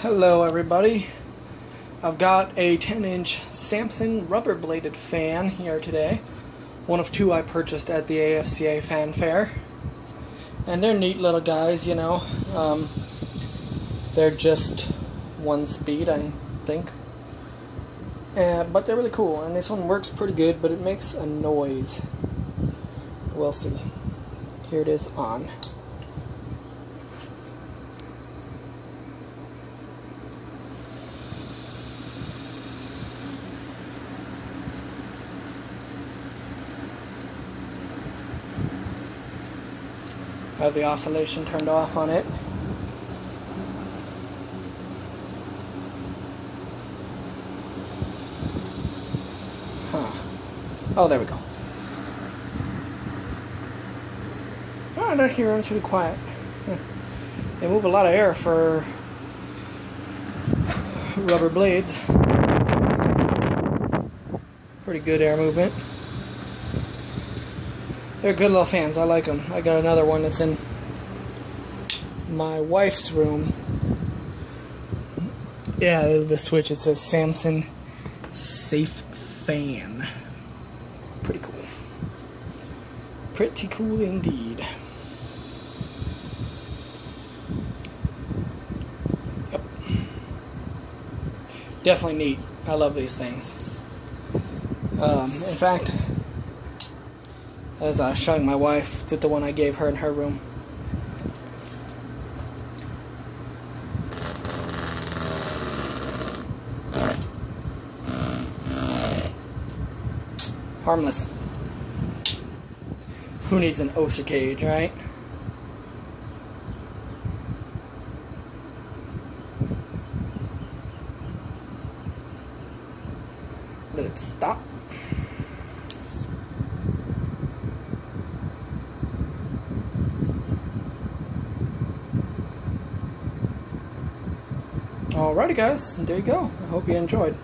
Hello everybody, I've got a 10-inch Samson rubber bladed fan here today. One of two I purchased at the AFCA fan fair. And they're neat little guys, you know. They're just one speed, I think. But they're really cool, and this one works pretty good, but it makes a noise. We'll see. Here it is on. I have the oscillation turned off on it. Oh, there we go. Oh, it actually runs pretty quiet. They move a lot of air for rubber blades. Pretty good air movement. They're good little fans. I like them. I got another one that's in my wife's room. Yeah, the switch, it says Samson Safe Fan. Pretty cool. Pretty cool indeed. Yep. Definitely neat. I love these things. In fact, as I was showing my wife with the one I gave her in her room. Harmless. Who needs an OSHA cage, right? Let it stop. Alrighty guys, there you go. I hope you enjoyed.